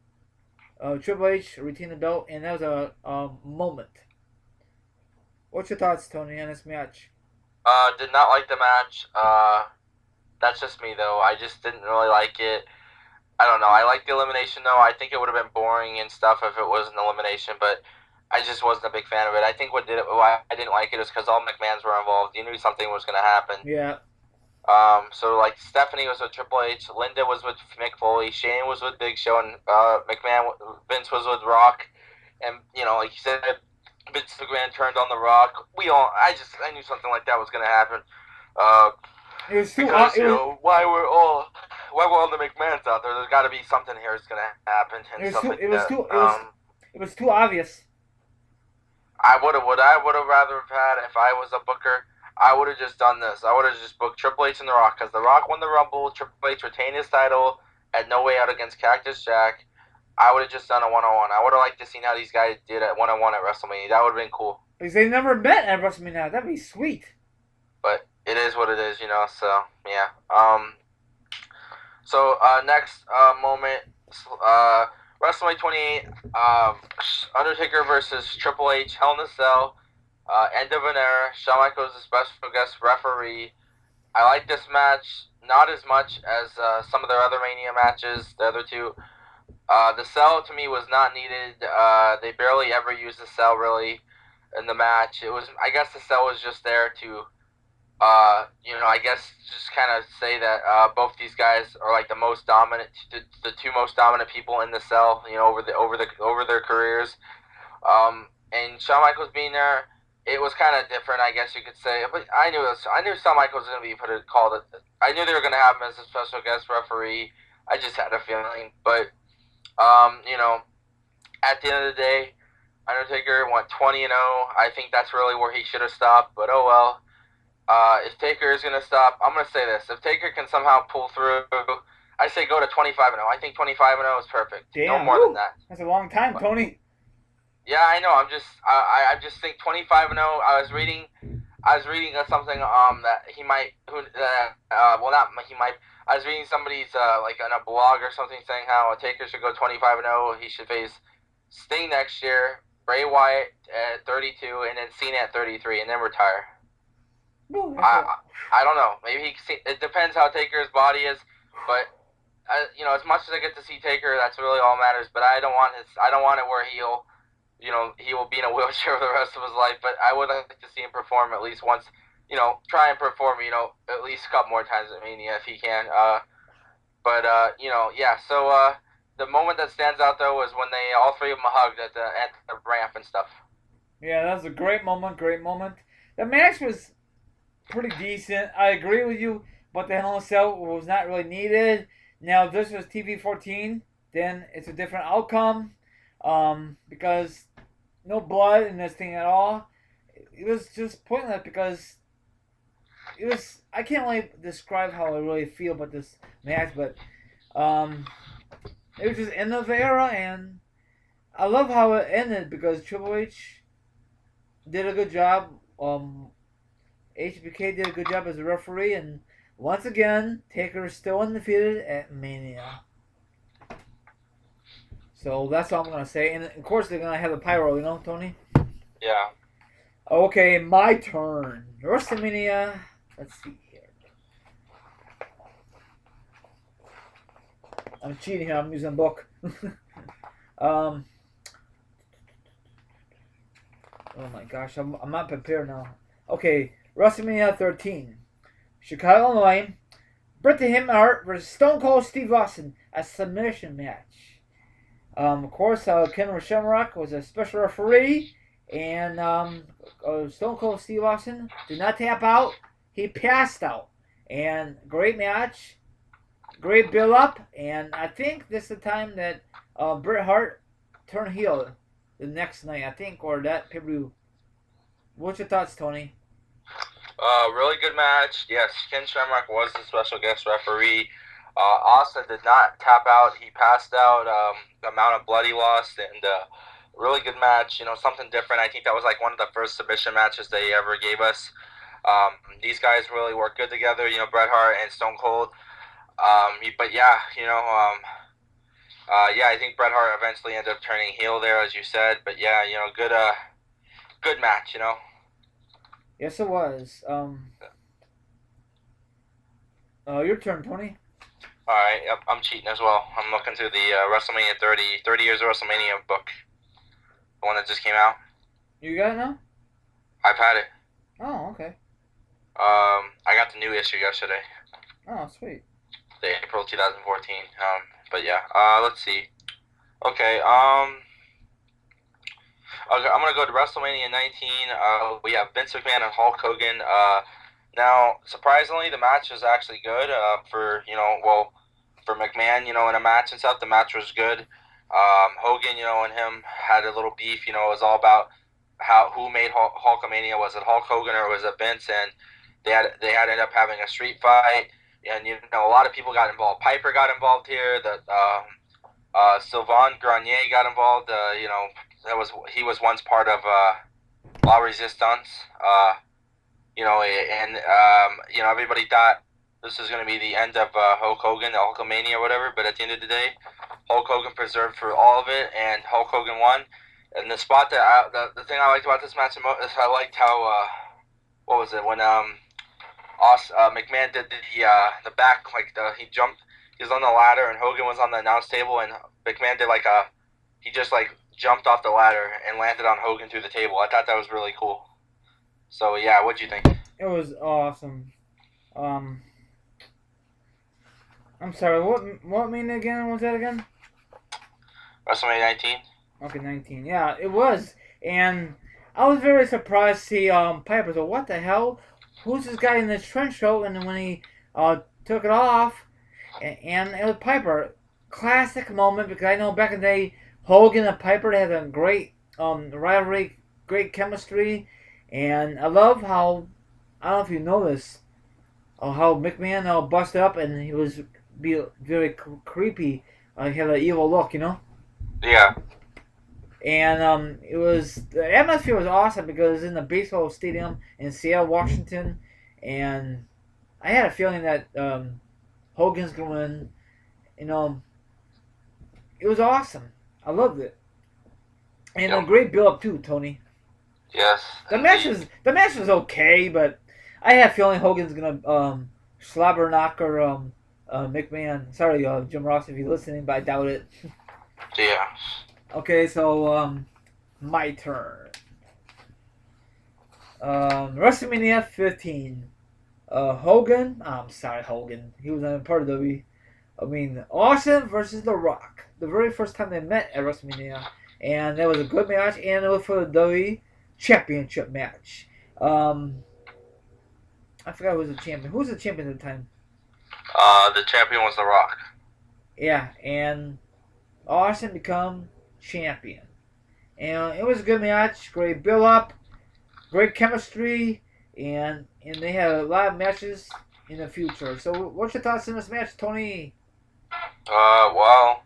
Speaker 1: Triple H retained the belt, and that was a moment. What's your thoughts, Tony, on this match?
Speaker 2: Did not like the match. That's just me though. I just didn't really like it. I don't know. I like the elimination though. I think it would have been boring and stuff if it was an elimination, but I just wasn't a big fan of it. I think why I didn't like it is because all McMahon's were involved. You knew something was going to happen.
Speaker 1: Yeah.
Speaker 2: So like Stephanie was with Triple H, Linda was with Mick Foley, Shane was with Big Show, and Vince was with Rock, and like you said, Vince McMahon turned on the Rock. I knew something like that was going to happen. Uh,
Speaker 1: It was too.
Speaker 2: because why were all the McMahons out there? There's got to be something here that's going to happen and
Speaker 1: It was
Speaker 2: stuff
Speaker 1: too.
Speaker 2: like
Speaker 1: It was
Speaker 2: that.
Speaker 1: too. It was too obvious.
Speaker 2: I would have rather have had if I was a booker. I would have just done this. I would have just booked Triple H and The Rock because The Rock won the Rumble. Triple H retained his title at No Way Out against Cactus Jack. I would have just done a one-on-one. I would have liked to see how these guys did at one-on-one at WrestleMania. That would have been cool.
Speaker 1: Because they never met at WrestleMania. That'd be sweet.
Speaker 2: But it is what it is, So yeah. Next moment, WrestleMania 28, Undertaker versus Triple H, Hell in a Cell, end of an era. Shawn Michaels is special guest referee. I like this match not as much as some of their other Mania matches, the other two. The cell to me was not needed. They barely ever used the cell really in the match. I guess the cell was just there to I guess just kind of say that both these guys are like the most dominant, the two most dominant people in the cell, over their careers. And Shawn Michaels being there, it was kind of different, I guess you could say. But I knew Shawn Michaels was going to be called. I knew they were going to have him as a special guest referee. I just had a feeling, but at the end of the day, Undertaker went 20-0. I think that's really where he should have stopped. But oh well. If Taker is going to stop, I'm going to say this. If Taker can somehow pull through, I say go to 25-0. I think 25-0 is perfect.
Speaker 1: Damn.
Speaker 2: No more than that.
Speaker 1: That's a long time,
Speaker 2: But,
Speaker 1: Tony.
Speaker 2: yeah, I know. I just think 25-0. I was reading something that he might not he might. I was reading somebody's like on a blog or something saying how Taker should go 25-0. He should face Sting next year, Bray Wyatt at 32, and then Cena at 33, and then retire.
Speaker 1: Ooh,
Speaker 2: I don't know. Maybe it depends how Taker's body is, but as much as I get to see Taker, that's really all that matters. But I don't want it where he will be in a wheelchair for the rest of his life. But I would like to see him perform at least once. Try and perform. At least a couple more times at Mania if he can. Yeah. So the moment that stands out though is when they all three of them hugged at the ramp and stuff.
Speaker 1: Yeah, that was a great moment. Great moment. The match was pretty decent. I agree with you, but the Hell in a Cell was not really needed. Now, if this was TV 14, then it's a different outcome because no blood in this thing at all. It was just pointless because it was. I can't really describe how I really feel about this match, but it was just end of the era, and I love how it ended because Triple H did a good job. HBK did a good job as a referee, and once again, Taker is still undefeated at Mania. So that's all I'm gonna say. And of course, they're gonna have the pyro, Tony.
Speaker 2: Yeah.
Speaker 1: Okay, my turn. WrestleMania. Let's see here. I'm cheating here. I'm using a book. Oh my gosh, I'm not prepared now. Okay, WrestleMania 13. Chicago, Illinois. Bret the Hitman Hart versus Stone Cold Steve Austin. A submission match. Of course, Ken Shamrock was a special referee. And Stone Cold Steve Austin did not tap out. He passed out. And great match. Great build up. And I think this is the time that Bret Hart turned heel the next night, I think, or that pay-per-view. What's your thoughts, Tony?
Speaker 2: Really good match. Yes, Ken Shamrock was the special guest referee. Austin did not tap out. He passed out. The amount of blood he lost, and really good match. Something different. I think that was like one of the first submission matches they ever gave us. These guys really work good together. Bret Hart and Stone Cold. But yeah, Yeah, I think Bret Hart eventually ended up turning heel there, as you said. But yeah, good match.
Speaker 1: Yes, it was. Your turn, Tony.
Speaker 2: All right, yep, I'm cheating as well. I'm looking through the WrestleMania 30 years of WrestleMania book, the one that just came out.
Speaker 1: You got it now?
Speaker 2: I've had it.
Speaker 1: Oh, okay.
Speaker 2: I got the new issue yesterday,
Speaker 1: Oh, sweet.
Speaker 2: the April 2014. But yeah, let's see. Okay, okay, I'm gonna go to WrestleMania 19. We have Vince McMahon and Hulk Hogan. Now, surprisingly, the match was actually good. For McMahon, in a match and stuff, the match was good. Hogan, and him had a little beef. It was all about who made Hulkamania. Was it Hulk Hogan or was it Vince? And they had ended up having a street fight. And a lot of people got involved. Piper got involved here. Sylvain Grenier got involved. He was once part of La Resistance. Everybody thought this was going to be the end of Hulk Hogan, the Hulkamania or whatever. But at the end of the day, Hulk Hogan preserved for all of it, and Hulk Hogan won. And the thing I liked about this match is I liked how what was it when McMahon did the back he jumped. He was on the ladder and Hogan was on the announce table and McMahon did he just jumped off the ladder and landed on Hogan through the table. I thought that was really cool. So yeah, what'd you think?
Speaker 1: It was awesome. Um, I'm sorry. What mean again? Was that again?
Speaker 2: WrestleMania 19.
Speaker 1: Okay, 19. Yeah, it was. And I was very surprised to see Piper. So what the hell? Who's this guy in this trench coat? And then when he took it off, and it was Piper. Classic moment because I know back in the day, Hogan and Piper had a great rivalry, great chemistry, and I love how I don't know if you know this, how McMahon busted up and he was very creepy. He had an evil look, you know.
Speaker 2: Yeah.
Speaker 1: And the atmosphere was awesome because it was in the baseball stadium in Seattle, Washington, and I had a feeling that Hogan's going to win. You know, it was awesome. I loved it, and a
Speaker 2: Yep.
Speaker 1: great build up too, Tony.
Speaker 2: Yes.
Speaker 1: The match was okay, but I had a feeling Hogan's gonna slobber knocker McMahon. Sorry, Jim Ross, if you're listening, but I doubt it.
Speaker 2: Yeah.
Speaker 1: Okay, so my turn. WrestleMania 15. Hogan. I'm sorry, Hogan. He was not part of WWE. I mean, Austin versus The Rock. The very first time they met at WrestleMania, and that was a good match, and it was for the WWE Championship match. I forgot who was the champion. Who was the champion at the time?
Speaker 2: The champion was The Rock.
Speaker 1: Yeah, and Austin become champion. And it was a good match, great build up, great chemistry, and they had a lot of matches in the future. So, what's your thoughts on this match, Tony?
Speaker 2: Well,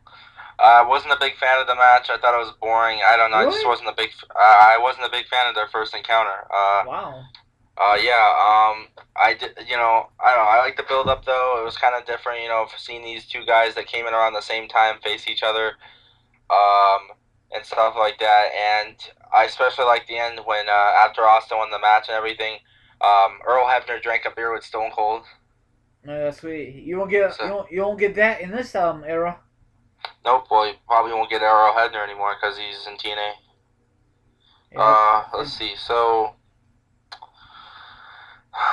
Speaker 2: I wasn't a big fan of the match. I thought it was boring. I don't know. I just
Speaker 1: Really?
Speaker 2: wasn't a big. I wasn't a big fan of their first encounter.
Speaker 1: Wow.
Speaker 2: Yeah. I did. I don't know. I like the build up though. It was kind of different. Seeing these two guys that came in around the same time face each other, and stuff like that. And I especially like the end when after Austin won the match and everything, Earl Hebner drank a beer with Stone Cold.
Speaker 1: That's sweet. You won't get that in this era.
Speaker 2: Nope. Well, you probably won't get Earl Hebner anymore because he's in TNA.
Speaker 1: Yeah,
Speaker 2: Let's see. So,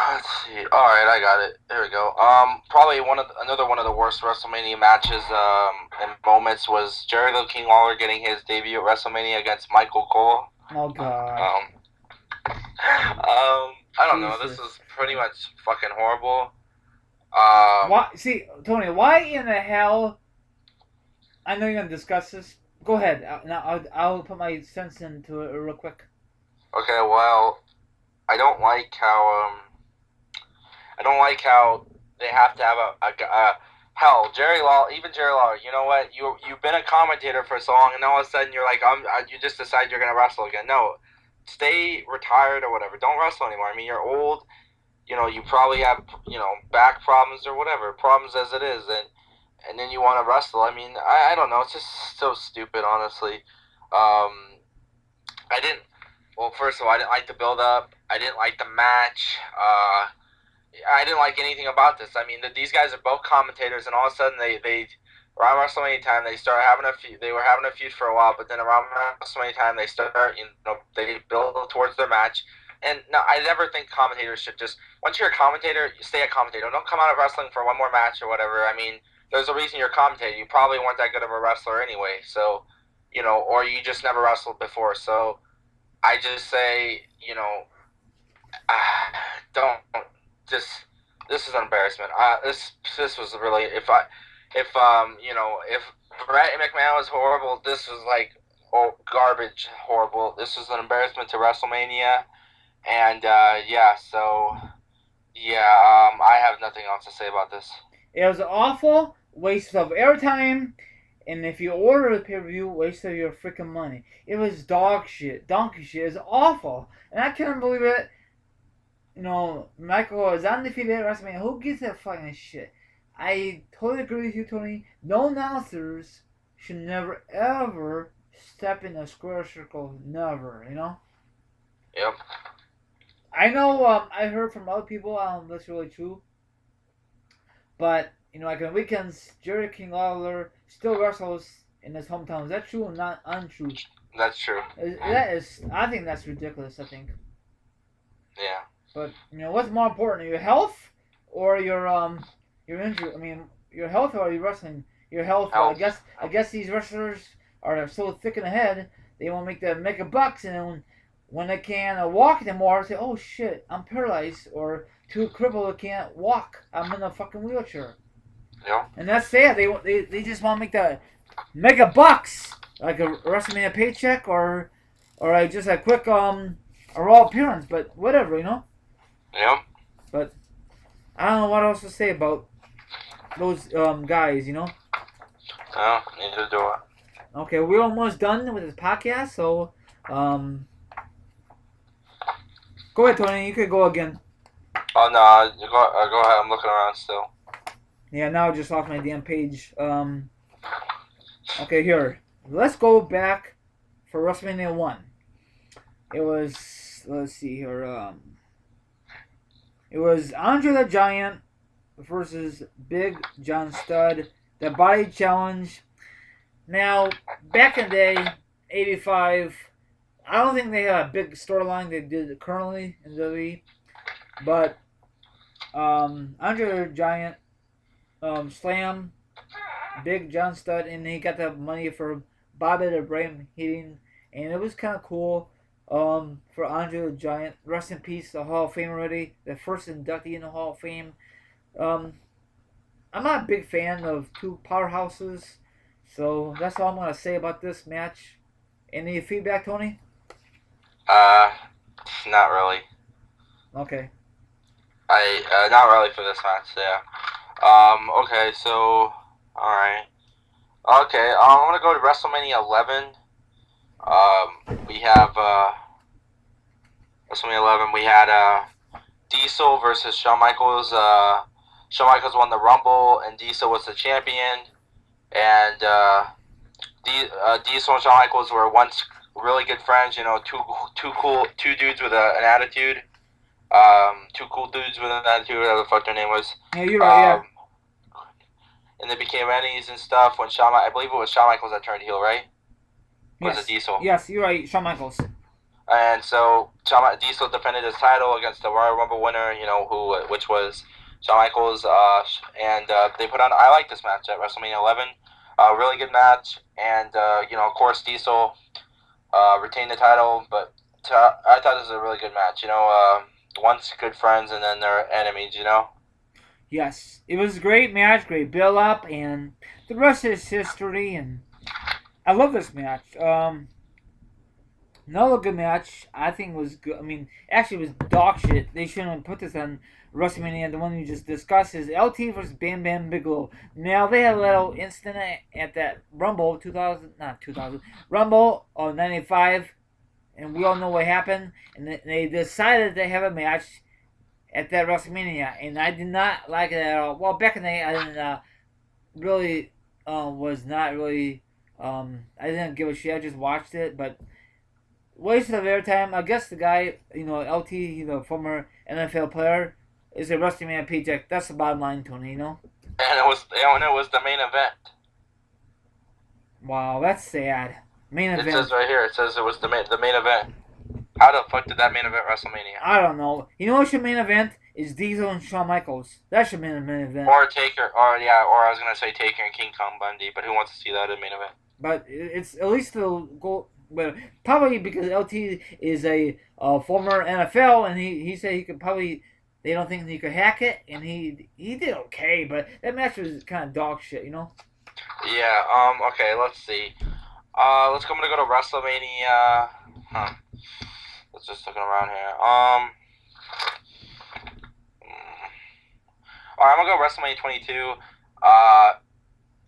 Speaker 2: let's see. All right, I got it. There we go. Probably another one of the worst WrestleMania matches and moments was Jerry the King Lawler getting his debut at WrestleMania against Michael Cole.
Speaker 1: Oh God.
Speaker 2: I don't know. This
Speaker 1: Jesus.
Speaker 2: is pretty much fucking horrible.
Speaker 1: Why? See, Tony, why in the hell? I know you're gonna discuss this. Go ahead. I'll put my sense into it real quick.
Speaker 2: Okay, well, I don't like how they have to have a hell, even Jerry Lawler. You know what? You've been a commentator for so long, and all of a sudden you're like, you just decide you're gonna wrestle again. No, stay retired or whatever. Don't wrestle anymore. I mean, you're old. You probably have back problems or whatever problems as it is, and and then you want to wrestle. I mean, I don't know. It's just so stupid, honestly. I didn't. Well, first of all, I didn't like the build up. I didn't like the match. I didn't like anything about this. I mean, these guys are both commentators, and all of a sudden they around WrestleMania time they start having a feud. They were having a feud for a while, but then around WrestleMania time they start, they build towards their match. And no, I never think commentators should just once you're a commentator, you stay a commentator. Don't come out of wrestling for one more match or whatever. I mean, there's a reason you're a commentator. You probably weren't that good of a wrestler anyway, so or you just never wrestled before. So I just say, don't just. This is an embarrassment. This was really if Brett McMahon was horrible, this was like garbage horrible. This was an embarrassment to WrestleMania, and I have nothing else to say about this.
Speaker 1: It was an awful waste of airtime, and if you order the pay-per-view, waste of your freaking money. It was dog shit, donkey shit. It was awful, and I couldn't believe it. Michael is undefeated at WrestleMania. Who gives that fucking shit? I totally agree with you, Tony. No announcers should never ever step in a square circle. Never,
Speaker 2: Yep.
Speaker 1: I know. I heard from other people. That's really true. But like on weekends, Jerry King Lawler still wrestles in his hometown. Is that true or not untrue?
Speaker 2: That's true.
Speaker 1: That is. I think that's ridiculous. I think.
Speaker 2: Yeah.
Speaker 1: But what's more important, your health or your injury? I mean, your health or your wrestling? Your health.
Speaker 2: Health.
Speaker 1: I guess these wrestlers are so thick in the head. They want to make the mega bucks, and then when they can't walk anymore, say, "Oh shit, I'm paralyzed," or too crippled, can't walk. I'm in a fucking wheelchair.
Speaker 2: Yeah.
Speaker 1: And that's sad. They just want to make the mega bucks, like a WrestleMania paycheck or just a quick a raw appearance. But whatever,
Speaker 2: Yeah.
Speaker 1: But I don't know what else to say about those guys,
Speaker 2: No, neither do I.
Speaker 1: Okay, we're almost done with this podcast, so go ahead, Tony. You could go again.
Speaker 2: Oh no, go ahead. I'm looking around still.
Speaker 1: Yeah, now I just off my damn page. Okay, here. Let's go back for WrestleMania 1. It was, let's see here. It was Andre the Giant versus Big John Studd. The Body Challenge. Now, back in the day, 85, I don't think they had a big storyline they did currently in WWE. But Andre the Giant slam Big John Studd, and he got the money for Bobby the Brain hitting, and it was kind of cool. For Andre the Giant, rest in peace, the Hall of Fame already, the first inductee in the Hall of Fame. I'm not a big fan of two powerhouses, so that's all I'm gonna say about this match. Any feedback, Tony?
Speaker 2: Not really.
Speaker 1: Okay.
Speaker 2: Not really for this match. Yeah. Okay. So, all right. Okay. I'm gonna go to WrestleMania 11. We have WrestleMania 11. We had Diesel versus Shawn Michaels. Shawn Michaels won the Rumble, and Diesel was the champion. And Diesel and Shawn Michaels were once really good friends. Two dudes with an attitude. Two cool dudes with an attitude. Whatever the fuck their name was.
Speaker 1: Yeah, you're right. Yeah.
Speaker 2: And they became enemies and stuff. When I believe it was Shawn Michaels that turned heel, right?
Speaker 1: Yes.
Speaker 2: Was it Diesel?
Speaker 1: Yes, you're right. Shawn Michaels.
Speaker 2: And so Diesel defended his title against the Royal Rumble winner, which was Shawn Michaels. And they put on. I like this match at WrestleMania 11. Really good match, and of course Diesel retained the title, but I thought this was a really good match. Once good friends and then they're enemies.
Speaker 1: Yes, it was a great match, great build up, and the rest is history. And I love this match. Another good match I think was good. I mean, actually, it was dog shit. They shouldn't have put this on WrestleMania. The one you just discussed is LT versus Bam Bam Bigelow. Now they had a little incident at that Rumble 2000 Rumble of '95, and we all know what happened. And they decided to have a match at that WrestleMania, and I did not like it at all. Well, back in the day, I didn't really was not really. I didn't give a shit. I just watched it, but waste of airtime. I guess the guy, LT, he's a former NFL player, is a WrestleMania paycheck. That's the bottom line, Tony.
Speaker 2: And it was the main event.
Speaker 1: Wow, that's sad. Main
Speaker 2: It says
Speaker 1: event.
Speaker 2: right here. It says it was the main event. How the fuck did that main event WrestleMania?
Speaker 1: I don't know. You know what your main event is? Diesel and Shawn Michaels. That's your main event.
Speaker 2: Or Taker, or yeah, or I was gonna say Taker and King Kong Bundy, but who wants to see that in the main event?
Speaker 1: But it's at least the go. Well, probably because LT is a former NFL, and he said he could probably. They don't think he could hack it, and he did okay. But that match was kind of dog shit.
Speaker 2: Yeah. Okay. Let's see. Let's go. I'm gonna go to WrestleMania. Huh. Let's just looking around here. All right. I'm gonna go WrestleMania 22. Uh,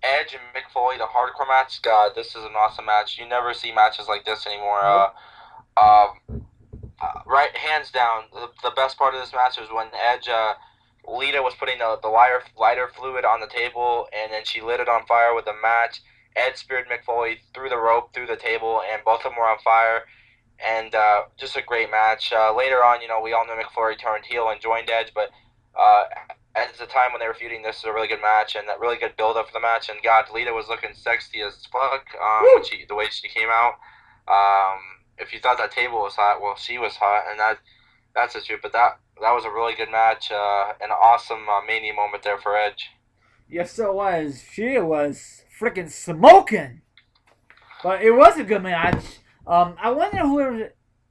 Speaker 2: Edge and Mick Foley, the hardcore match. God, this is an awesome match. You never see matches like this anymore.
Speaker 1: Nope.
Speaker 2: Right, hands down, the best part of this match was when Edge, Lita was putting the lighter fluid on the table, and then she lit it on fire with the match. Edge speared Mick Foley through the rope, through the table, and both of them were on fire. And just a great match. Later on, we all know Mick Foley turned heel and joined Edge, but uh, at the time when they were feuding, this was a really good match and that really good build up for the match. And God, Lita was looking sexy as fuck. The way she came out. If you thought that table was hot, well, she was hot, and that's the truth. But that was a really good match, an awesome mania moment there for Edge.
Speaker 1: Yes, it was. She was freaking smoking. But it was a good match. I wonder who was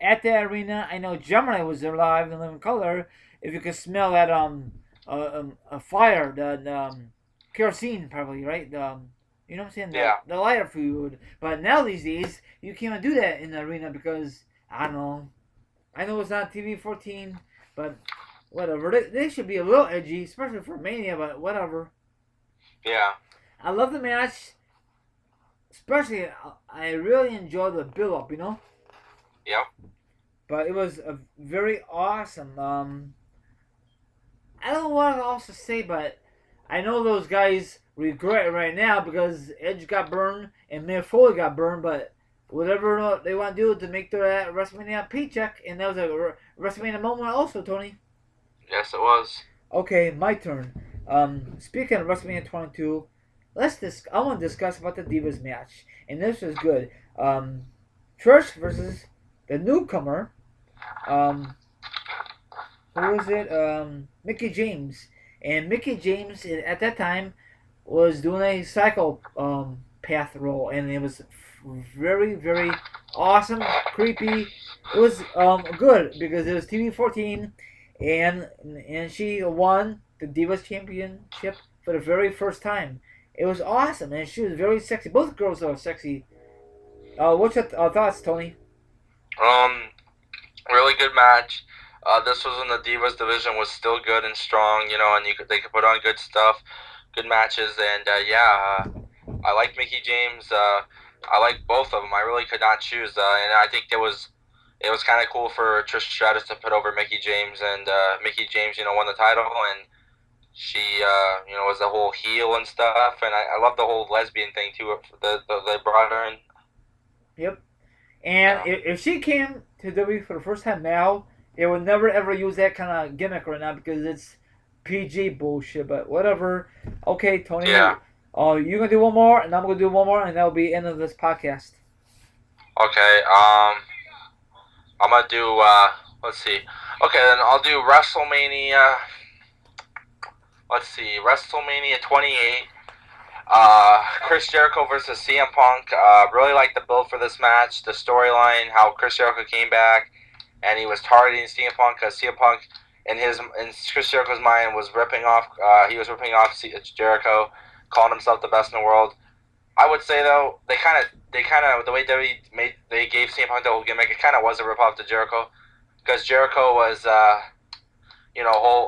Speaker 1: at that arena. I know Gemini was there live in living color. If you could smell that a fire, the kerosene probably, right? You know what I'm saying?
Speaker 2: Yeah.
Speaker 1: The lighter fluid. But now these days you can't do that in the arena because I don't know. I know it's not TV 14, but whatever. They should be a little edgy, especially for Mania. But whatever.
Speaker 2: Yeah.
Speaker 1: I love the match. Especially, I really enjoy the build up.
Speaker 2: Yep.
Speaker 1: But it was a very awesome. I don't know what else to say, but I know those guys regret it right now because Edge got burned and Mick Foley got burned, but whatever they want to do to make their WrestleMania paycheck, and that was a WrestleMania moment also, Tony.
Speaker 2: Yes, it was.
Speaker 1: Okay, my turn. Speaking of WrestleMania 22, I want to discuss about the Divas match, and this was good. Trish versus the newcomer. Who was it? Mickey James, and Mickey James at that time was doing a psycho path role, and it was very very awesome, creepy. It was good because it was TV 14, and she won the Divas Championship for the very first time. It was awesome, and she was very sexy. Both girls are sexy. What's your thoughts, Tony?
Speaker 2: Um, Really good match. This was when the Divas division was still good and strong, and they could put on good stuff, good matches, and I like Mickey James. I like both of them. I really could not choose, and I think it was kind of cool for Trish Stratus to put over Mickey James, and Mickey James, won the title, and she, was the whole heel and stuff, and I love the whole lesbian thing too. They brought her in.
Speaker 1: Yep. And
Speaker 2: Yeah.
Speaker 1: if she came to WWE for the first time now, they would never ever use that kind of gimmick right now because it's PG bullshit. But whatever. Okay, Tony.
Speaker 2: Yeah.
Speaker 1: You gonna do one more, and I'm gonna do one more, and that'll be end of this podcast.
Speaker 2: Okay. I'm gonna do. Let's see. Okay, then I'll do WrestleMania. Let's see, WrestleMania 28. Chris Jericho versus CM Punk. Really like the build for this match, the storyline, how Chris Jericho came back, and he was targeting CM Punk because CM Punk, in Chris Jericho's mind, was ripping off. He was ripping off Jericho, calling himself the best in the world. I would say though, they kind of the way they gave CM Punk the whole gimmick, it kind of was a rip off to Jericho, because Jericho was.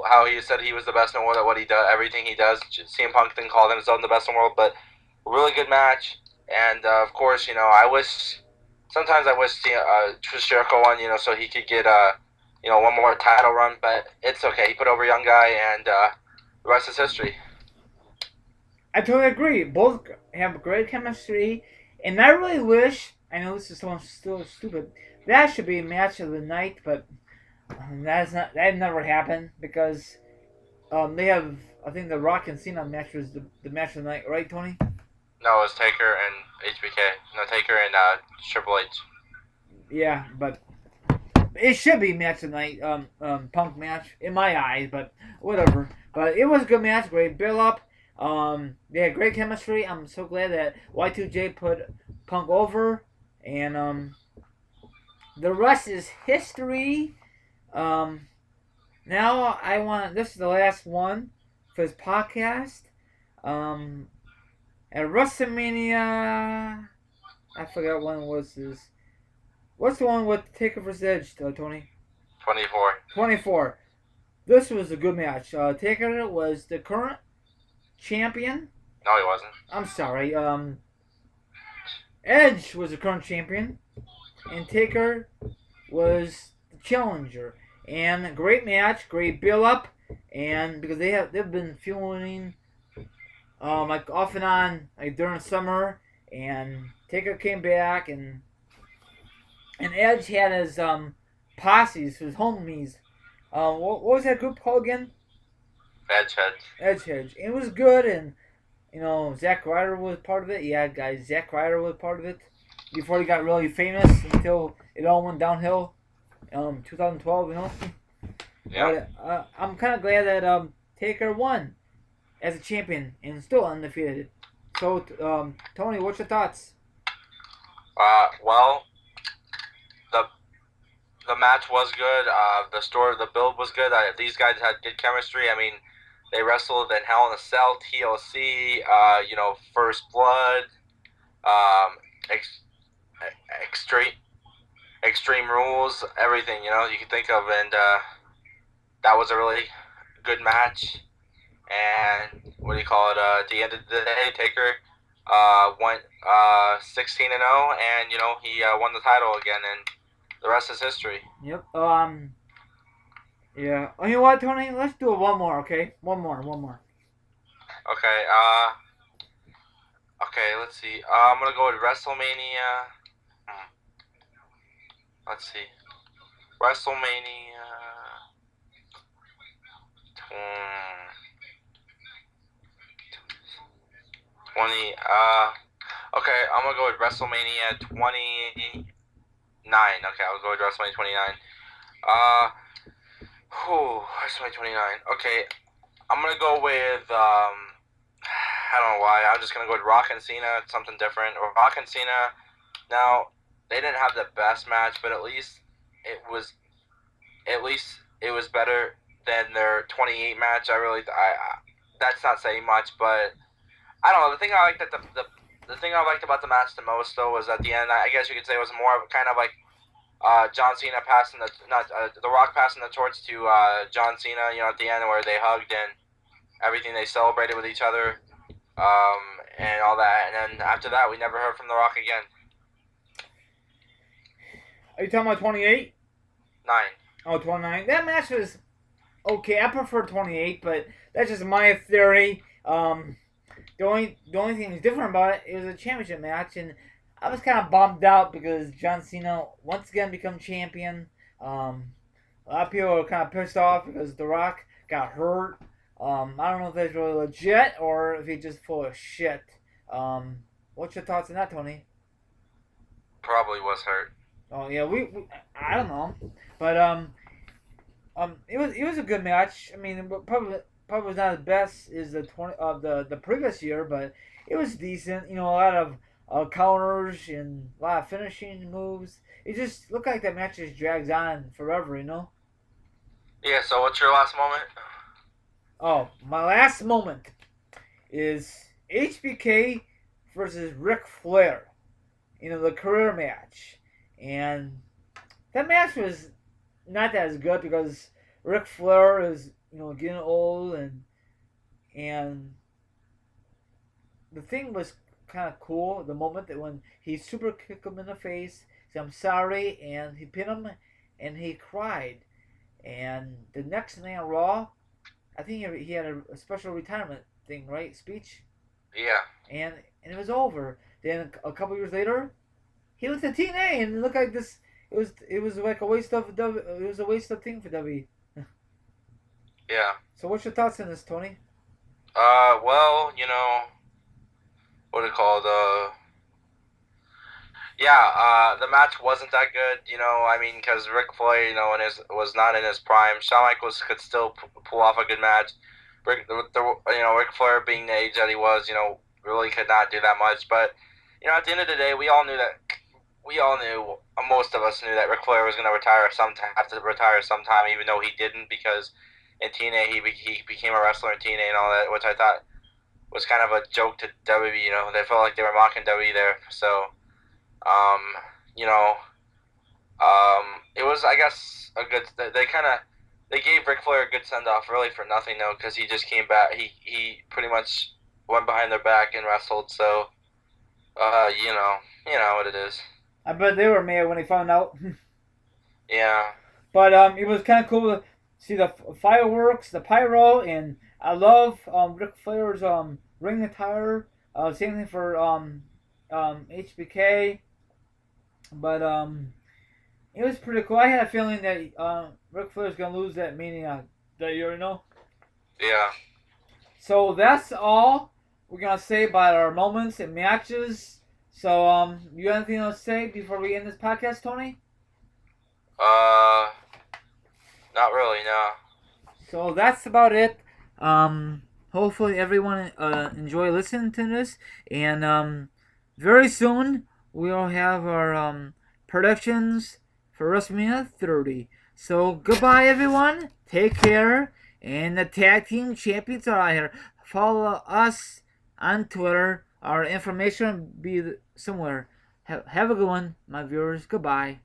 Speaker 2: How he said he was the best in the world at what he does, everything he does. CM Punk didn't call himself the best in the world, but really good match. And of course, sometimes I wish Chris Jericho won, so he could get one more title run. But it's okay. He put over a young guy, and the rest is history.
Speaker 1: I totally agree. Both have great chemistry, and I really wish. I know this is so still stupid. That should be match of the night, but that's not. That never happened because they have. I think the Rock and Cena match was the match of the night, right, Tony?
Speaker 2: No, it was Taker and HBK. No, Taker and Triple H.
Speaker 1: Yeah, but it should be match of the night. Punk match in my eyes, but whatever. But it was a good match. Great build up. They had great chemistry. I'm so glad that Y2J put Punk over, and the rest is history. Um, Now I want. This is the last one for this podcast. Um, at WrestleMania, I forgot when was this. What's the one with Taker vs Edge, Tony?
Speaker 2: 24.
Speaker 1: 24. This was a good match. Taker was the current champion.
Speaker 2: No, he wasn't.
Speaker 1: I'm sorry. Edge was the current champion, and Taker was the challenger. And great match, great build up, and because they've been feuding like off and on like during summer, and Taker came back, and Edge had his posses, his homies. What was that group called again?
Speaker 2: Edgehead.
Speaker 1: Edgehead. It was good, and Zack Ryder was part of it. Yeah, guys, Zack Ryder was part of it before he got really famous until it all went downhill. 2012,
Speaker 2: Yeah.
Speaker 1: But I'm kind of glad that Taker won as a champion and still undefeated. So, Tony, what's your thoughts?
Speaker 2: Well, the the match was good. The build was good. These guys had good chemistry. I mean, they wrestled in Hell in a Cell, TLC, First Blood, um, extreme Extreme Rules, everything you can think of, and that was a really good match. And what do you call it? At the end of the day, Taker went 16-0, and he won the title again, and the rest is history.
Speaker 1: Yep. Yeah. Oh, you know what, Tony? Let's do one more, okay? One more.
Speaker 2: Okay. Okay. Let's see. I'm gonna go with WrestleMania. Let's see. WrestleMania. 20. Okay. I'm gonna go with WrestleMania 29. Okay, I'll go with WrestleMania 29. WrestleMania 29. Okay, I'm gonna go with I don't know why. I'm just gonna go with Rock and Cena. Something different. Or Rock and Cena. Now, they didn't have the best match, but at least it was better than their 28 match. That's not saying much, but I don't know. The thing I liked the thing I liked about the match the most though was at the end. I guess you could say it was more of kind of like John Cena passing the Rock passing the torch to John Cena. At the end where they hugged and everything, they celebrated with each other, and all that. And then after that, we never heard from the Rock again.
Speaker 1: Are you talking about 28?
Speaker 2: 9.
Speaker 1: Oh, 29. That match was okay. I prefer 28, but that's just my theory. The only thing that's different about it was a championship match, and I was kind of bummed out because John Cena once again become champion. A lot of people are kind of pissed off because The Rock got hurt. I don't know if that's really legit or if he's just full of shit. What's your thoughts on that, Tony?
Speaker 2: Probably was hurt.
Speaker 1: Oh yeah, we I don't know, but it was a good match. I mean, probably was not as best as the 20 of the previous year, but it was decent. A lot of counters and a lot of finishing moves. It just looked like that match just drags on forever.
Speaker 2: Yeah. So what's your last moment?
Speaker 1: Oh, my last moment is HBK versus Ric Flair. The career match, and that match was not as good because Ric Flair is getting old, and the thing was kind of cool the moment that when he super kicked him in the face, said I'm sorry, and he pinned him, and he cried, and the next night on Raw, I think he had a special retirement thing, right? Speech.
Speaker 2: Yeah.
Speaker 1: and it was over. Then a couple years later, he went to TNA and it looked like this. It was like a waste of it was a waste of thing for W.
Speaker 2: Yeah.
Speaker 1: So what's your thoughts on this, Tony?
Speaker 2: Well, what it called? Yeah. The match wasn't that good. I mean, because Ric Flair, was not in his prime. Shawn Michaels could still pull off a good match. Ric Flair being the age that he was, really could not do that much. But at the end of the day, we all knew that. We all knew, most of us knew that Ric Flair was going to have to retire sometime, even though he didn't, because in TNA he became a wrestler in TNA and all that, which I thought was kind of a joke to WWE. They felt like they were mocking WWE there. So, um, you know, it was, I guess, a good. They gave Ric Flair a good send off, really for nothing though, because he just came back. He pretty much went behind their back and wrestled. So, you know what it is.
Speaker 1: I bet they were mad when they found out.
Speaker 2: Yeah.
Speaker 1: But it was kind of cool to see the fireworks, the pyro, and I love Ric Flair's ring attire. Same thing for HBK. But it was pretty cool. I had a feeling that Ric Flair's gonna lose that Mania that year,
Speaker 2: Yeah.
Speaker 1: So that's all we're gonna say about our moments and matches. So you got anything else to say before we end this podcast, Tony?
Speaker 2: Uh, Not really, no.
Speaker 1: So that's about it. Hopefully everyone enjoy listening to this, and very soon we'll have our predictions for WrestleMania 30. So goodbye, everyone. Take care, and the tag team champions are out here. Follow us on Twitter. Our information will be somewhere. Have a good one, my viewers. Goodbye.